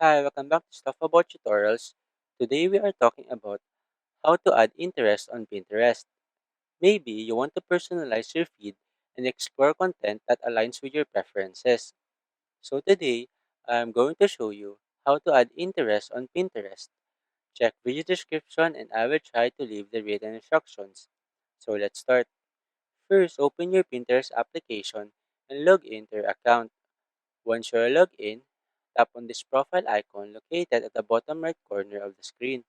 Hi, welcome back to Stuff About Tutorials. Today we are talking about how to add interest on Pinterest. Maybe you want to personalize your feed and explore content that aligns with your preferences. So today, I'm going to show you how to add interest on Pinterest. Check video description and I will try to leave the written instructions. So let's start. First, open your Pinterest application and log into your account. Once you're logged in, tap on this profile icon located at the bottom right corner of the screen.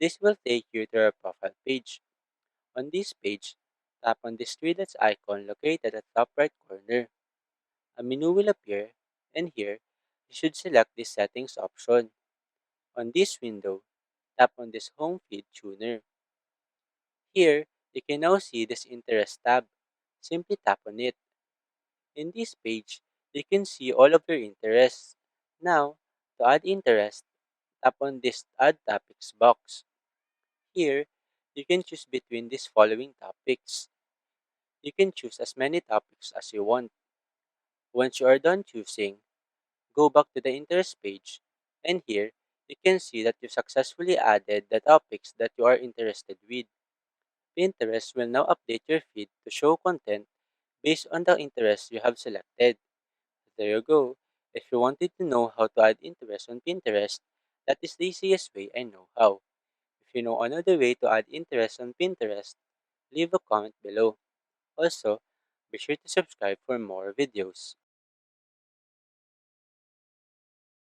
This will take you to your profile page. On this page, tap on this three dots icon located at the top right corner. A menu will appear, and here, you should select this settings option. On this window, tap on this home feed tuner. Here, you can now see this interest tab. Simply tap on it. In this page, you can see all of your interests. Now, to add interest, tap on this Add Topics box. Here, you can choose between these following topics. You can choose as many topics as you want. Once you are done choosing, go back to the interest page, and here, you can see that you successfully added the topics that you are interested with. Pinterest will now update your feed to show content based on the interests you have selected. There you go. If you wanted to know how to add interest on Pinterest, that is the easiest way I know how. If you know another way to add interest on Pinterest, leave a comment below. Also, be sure to subscribe for more videos.